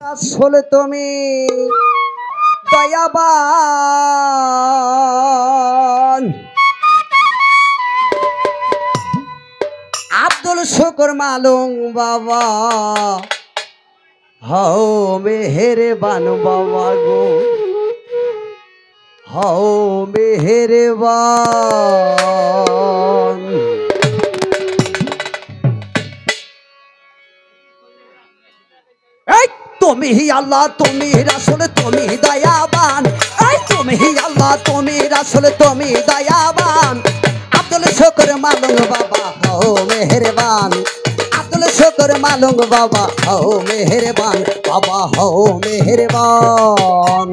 আসলে তুমি দয়াবান আব্দুল শুকুর মালুম বাবা হও মেহেরবান বাবা গো হও মেহেরবান। তুমি আল্লাহ তুমি রাসূল তুমি দয়াবান, তুমি আল্লাহ তুমি রাসূল তুমি দয়াবান। আব্দুল শুকুর মালুম বাবা হও মেহেরবান, আব্দুল শুকুর মালুম বাবা হও মেহেরবান, বাবা হও মেহেরবান।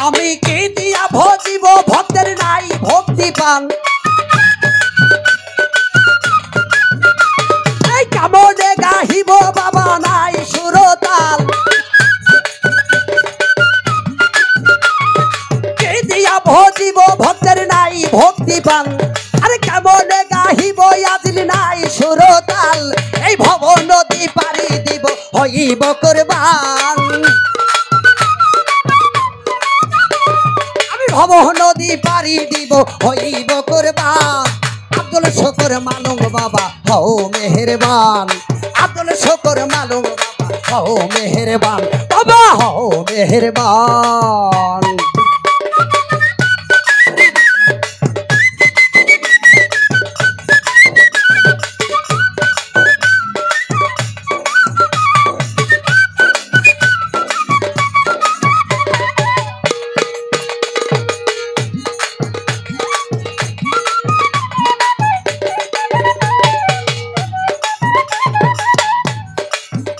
আমি কে দিয়া ভজিব ভক্তের নাই ভক্তি পান, এই কামনে গাহিব বাবা নাই সুরতাল। কে দিয়া ভজিব ভক্তের নাই ভক্তি পান, আরে কামনে গাহিব আজিল নাই সুরতাল। এই ভব নদী পারি দিব হইব কুরবান, ভব নদী পারি দিব হইব কুরবান। আব্দুল শুকুর মালুম বাবা হও মেহেরবান, আব্দুল শুকুর মালুম বাবা হও মেহেরবান, বাবা হও মেহেরবান।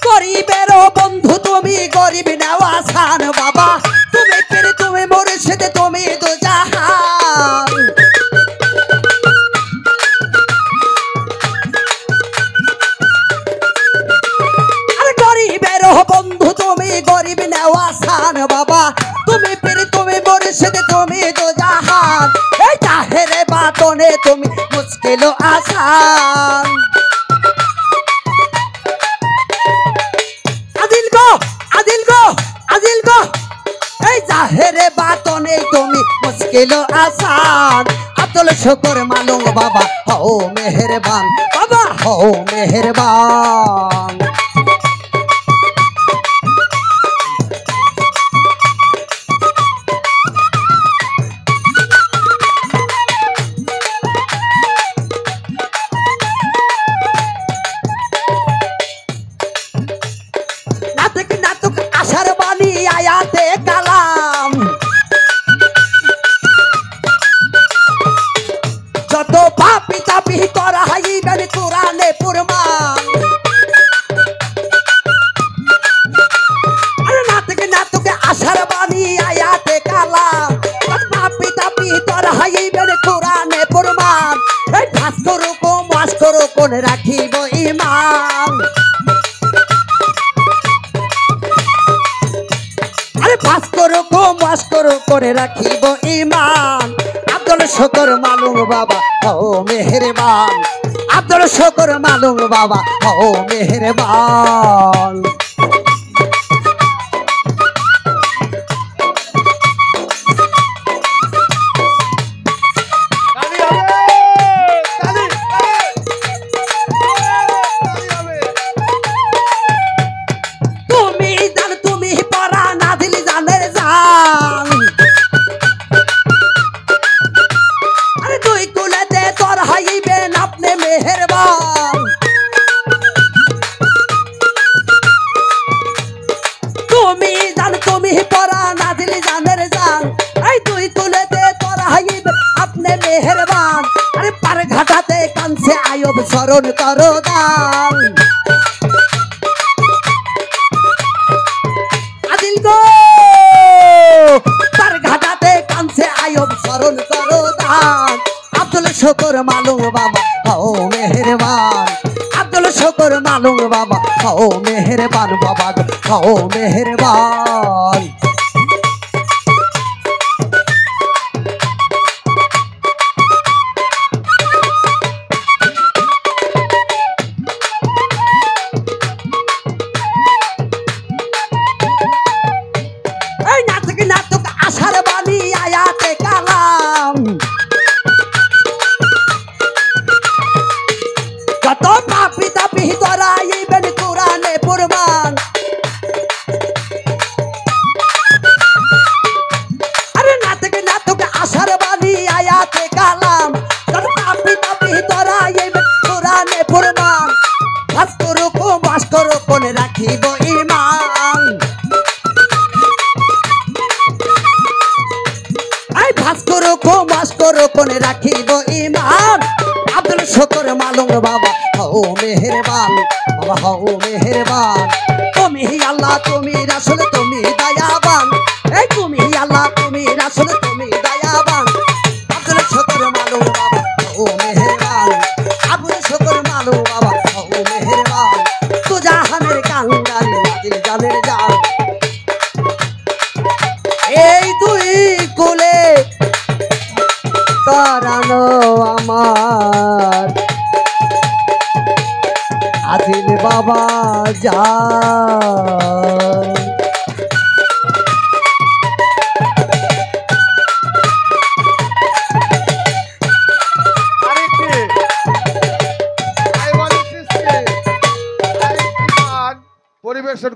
গরিবেরও বন্ধু তুমি গরিব নেওয়াসান বাবা, তুমি পীর তুমি মুর্শিদ তুমি দুজাহান। আরে গরিবেরও বন্ধু তুমি গরিব নেওয়াসান বাবা, তুমি পীর তুমি মুর্শিদ তুমি দুজাহান। এই জাহেরে বাতনে তুমি মুশকিল আসান। এই জাহেরে বাতনে তুমি মুশকিল আসান। আব্দুল শুকুর মালুম বাবা হও মেহেরবান, বাবা হও মেহেরবান। নাটক নাটক আশার বাণী আয়াতে কালাম, যত পাপি তাপি করা হইবেন কোরআনে প্রমাণ। নাটক নাটক আশার বাণী আয়াতে কালাম, যত পাপি তাপি করা হইবেন কোরআনে প্রমাণ। এই ভাস্কর কো মাস্কর কোন রাখিব ঈমান, ভাস্কর কো মাস্কর করে রাখিব ঈমান। আব্দুল শুকুর মালুম বাবা হও মেহেরবান, আব্দুল শুকুর মালুম বাবা হও মেহেরবান। তুমি জান তুমি পারা না তুমি জান তুমি পরা নাজিল জানের জান এই তুই তুলেতে তোরা হাইবে আপনি মেহেরবান আরে পার ঘাটাতে কানছে আয়ব স্মরণ করো দান আদিল গো পার ঘাটাতে কানছে আয়ব স্মরণ করো দান আব্দুল শুকর মালুম বাবা ও মেহেরবান আব্দুল শুকর মালুম বাবা ও মেহেরবান বাবা ও মেহেরবান এই নাটক নাটক আশার বাণী আয়াতে কালাম কত পাপি তাপি তোরা ইবেন কোরআনে প্রমাণ আরে নাটক নাটক আশার বাণী আয়াতে কালাম কত পাপি তাপি তোরা ইবেন কোরআনে প্রমাণ ভাস্কর কোনে রাখিব ঈমান আই ভাস্কর কোনে রাখিব ঈমান আব্দুল শুকর মালুম বাবা ও মেহেরবান বাবা ও মেহেরবান তুমি আল্লাহ তুমি রাসূল তুমি দয়াবান এই তুমি আল্লাহ তুমি রাসূল তুমি দয়াবান আব্দুল শুকর মালুম বাবা ও মেহেরবান আব্দুল শুকর মালুম বাবা ও মেহেরবান তু জাহানের কাঙ্গাল নাজিল জানের জান এই দুই কোলে তারানো আমার আদিল বাবা যা পরিবেশন